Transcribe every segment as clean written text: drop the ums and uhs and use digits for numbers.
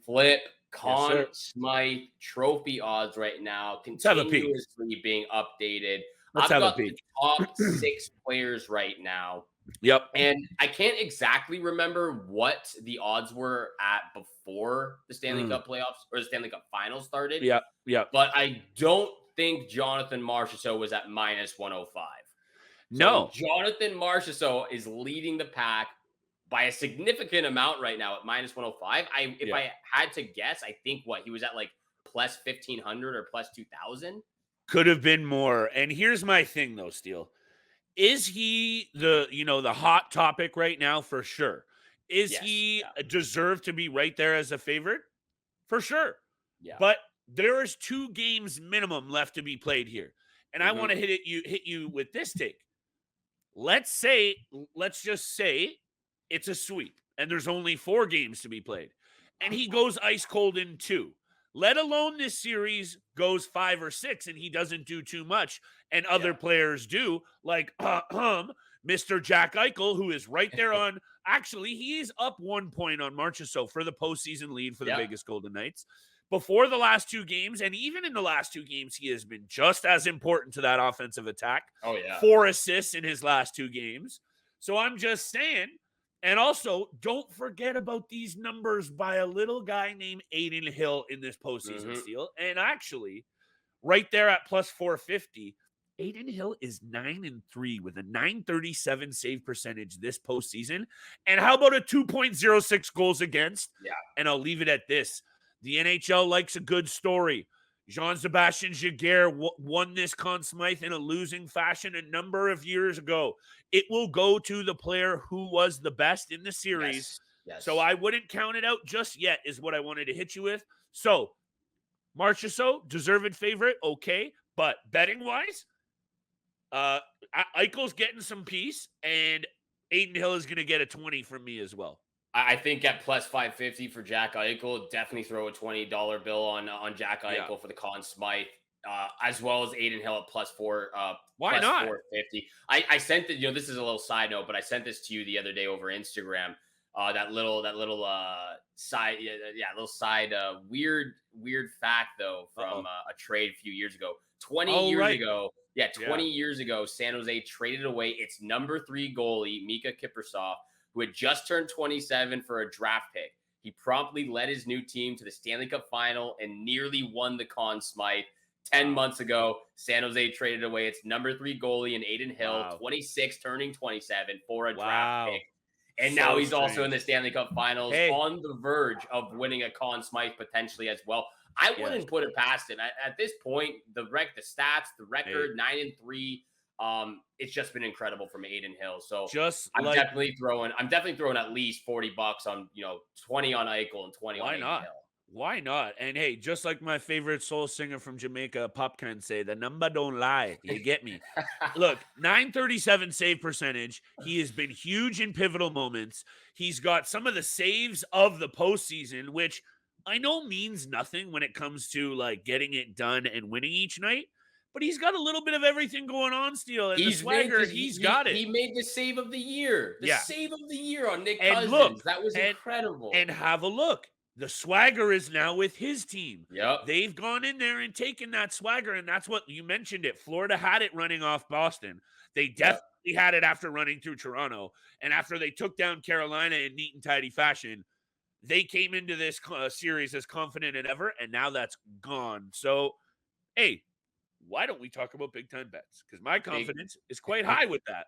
Flip, Yes, Conn sir. Smythe trophy odds right now, Let's have a peek. continuously being updated. Let's I've have a got the peek. top 6 players right now. Yep. And I can't exactly remember what the odds were at before the Stanley Mm. Cup playoffs or the Stanley Cup Finals started, Yep. Yep. but I don't think Jonathan Marchessault was at minus 105. So No. Jonathan Marchessault is leading the pack by a significant amount right now at minus 105. If Yeah. I had to guess, I think he was at like plus 1500 or plus 2000. Could have been more. And here's my thing though, Steele. Is he the hot topic right now? For sure. Is Yes. he Yeah. deserved to be right there as a favorite? For sure. Yeah. But there is 2 games minimum left to be played here. And I want to hit you with this take. Let's just say it's a sweep and there's only 4 games to be played. And he goes ice cold in 2. Let alone this series goes 5 or 6 and he doesn't do too much and other players do, like Mr. Jack Eichel, who is right there on. Actually, he is up 1 point on Marchessault for the postseason lead for the Vegas Golden Knights. Before the last 2 games, and even in the last 2 games, he has been just as important to that offensive attack. Oh, yeah. 4 assists in his last 2 games. So I'm just saying. And also, don't forget about these numbers by a little guy named Adin Hill in this postseason Steal. And actually, right there at plus 450, Adin Hill is 9-3 with a 937 save percentage this postseason. And how about a 2.06 goals against? Yeah. And I'll leave it at this. The NHL likes a good story. Jean-Sebastien Giguère won this Conn Smythe in a losing fashion a number of years ago. It will go to the player who was the best in the series. Yes. So I wouldn't count it out just yet is what I wanted to hit you with. So Marchessault, deserved favorite, okay. But betting-wise, Eichel's getting some piece, and Adin Hill is going to get a 20 from me as well. I think at plus 550 for Jack Eichel, definitely throw a $20 bill on Jack Eichel for the Conn Smythe, as well as Adin Hill at plus 450. Why not? 450. I sent it. This is a little side note, but I sent this to you the other day over Instagram. That little side, little side weird fact though from a trade a few years ago. 20 years ago, San Jose traded away its number 3 goalie Mika Kiprusoff, who had just turned 27 for a draft pick. He promptly led his new team to the Stanley Cup Final and nearly won the Conn Smythe. 10 months ago, San Jose traded away its number 3 goalie in Adin Hill, 26, turning 27, for a draft pick. And now he's also in the Stanley Cup Finals, on the verge of winning a Conn Smythe potentially as well. I wouldn't put it past him. At this point, the stats, the record, 9-3, it's just been incredible from Adin Hill. So I'm definitely throwing at least $40 on 20 on Eichel and 20 on Adin Hill. Why not? And hey, just like my favorite soul singer from Jamaica, Pop can say, the number don't lie. You get me? Look, 937 save percentage. He has been huge in pivotal moments. He's got some of the saves of the postseason, which I know means nothing when it comes to like getting it done and winning each night. But he's got a little bit of everything going on still. And the swagger, he's got it. He made the save of the year. Save of the year on Nick Cousins. Look, that was incredible. And have a look. The swagger is now with his team. Yep. They've gone in there and taken that swagger, and that's what you mentioned it. Florida had it running off Boston. They definitely had it after running through Toronto. And after they took down Carolina in neat and tidy fashion, they came into this series as confident as ever, and now that's gone. So, hey, why don't we talk about big-time bets? Because my confidence is quite high with that.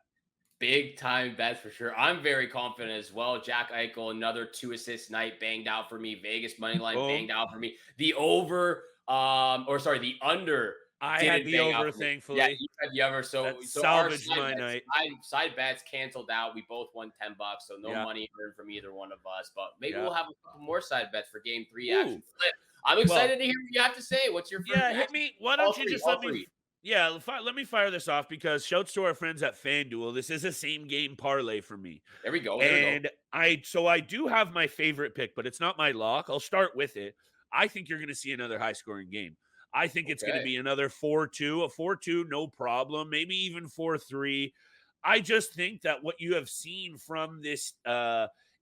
Big time bets for sure. I'm very confident as well. Jack Eichel, another 2-assist night, banged out for me. Vegas money line banged out for me. The under. I had the over, thankfully. Yeah, you had the over. So salvaged my night. Side bets canceled out. We both won $10, so no money earned from either one of us. But maybe we'll have a couple more side bets for Game 3 action. I'm excited to hear what you have to say. What's your first? Yeah, hit me. Why don't you just let me? Yeah, let me fire this off because shouts to our friends at FanDuel. This is a same game parlay for me. There we go. I do have my favorite pick, but it's not my lock. I'll start with it. I think you're going to see another high scoring game. I think it's going to be another 4-2, a 4-2, no problem. Maybe even 4-3. I just think that what you have seen from this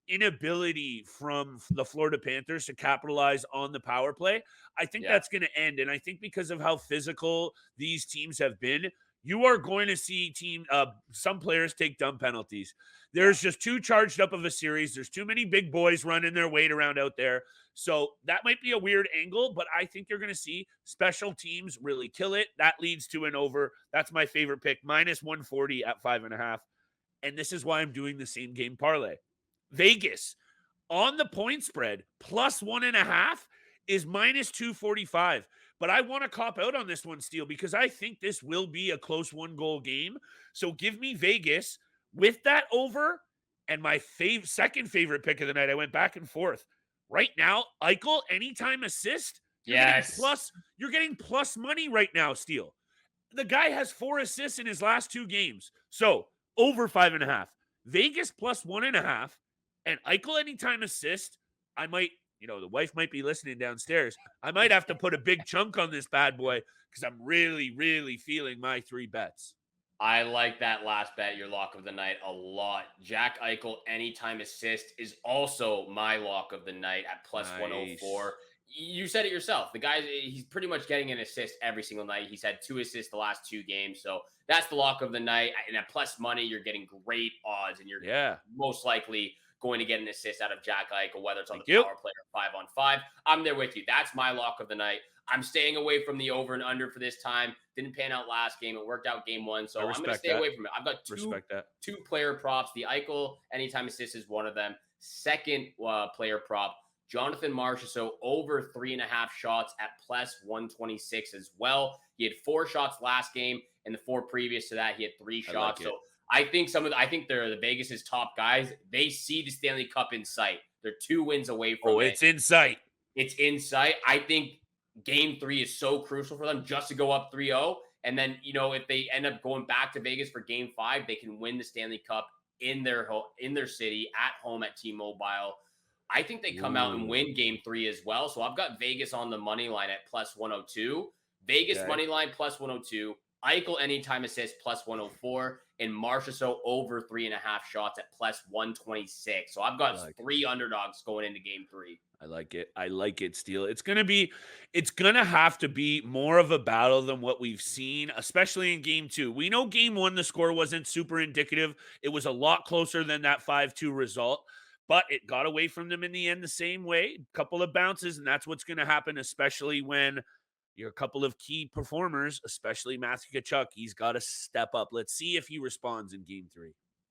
inability from the Florida Panthers to capitalize on the power play, I think Yeah. that's going to end. And I think because of how physical these teams have been, you are going to see some players take dumb penalties. There's just too charged up of a series. There's too many big boys running their weight around out there. So that might be a weird angle, but I think you're going to see special teams really kill it. That leads to an over. That's my favorite pick, minus 140 at 5.5. And this is why I'm doing the same game parlay. Vegas on the point spread plus 1.5 is minus 245. But I want to cop out on this one, Steele, because I think this will be a close 1-goal game. So give me Vegas with that over. And my second favorite pick of the night, I went back and forth. Right now, Eichel, anytime assist. You're getting plus money right now, Steele. The guy has 4 assists in his last 2 games. So over 5.5. Vegas plus 1.5. And Eichel anytime assist. I might, the wife might be listening downstairs. I might have to put a big chunk on this bad boy because I'm really, really feeling my 3 bets. I like that last bet, your lock of the night, a lot. Jack Eichel anytime assist is also my lock of the night at plus 104. You said it yourself. The guy, he's pretty much getting an assist every single night. He's had 2 assists the last 2 games. So that's the lock of the night. And at plus money, you're getting great odds. And you're most likely going to get an assist out of Jack Eichel, whether it's on the power play or 5-on-5. I'm there with you. That's my lock of the night. I'm staying away from the over and under for this time. Didn't pan out last game. It worked out game 1. So I'm going to stay away from it. I've got two player props. The Eichel anytime assist is one of them. Second player prop, Jonathan Marchessault over 3.5 shots at plus 126 as well. He had 4 shots last game, and the 4 previous to that, he had 3 shots. So I think they're the Vegas' top guys. They see the Stanley Cup in sight. They're 2 wins away from it. It's in sight. It's in sight. I think game 3 is so crucial for them just to go up 3-0. And then, if they end up going back to Vegas for game 5, they can win the Stanley Cup in their city at home at T-Mobile. I think they come out and win game 3 as well. So I've got Vegas on the money line at plus 102. Vegas money line plus 102. Eichel anytime assist plus 104. And Marchessault over 3.5 shots at plus 126. So I've got 3 underdogs going into game 3. I like it, Steele. It's going to have to be more of a battle than what we've seen, especially in game 2. We know game 1, the score wasn't super indicative. It was a lot closer than that 5-2 result, but it got away from them in the end the same way. A couple of bounces, and that's what's going to happen, especially when you're a couple of key performers, especially Matthew Tkachuk. He's got to step up. Let's see if he responds in game 3.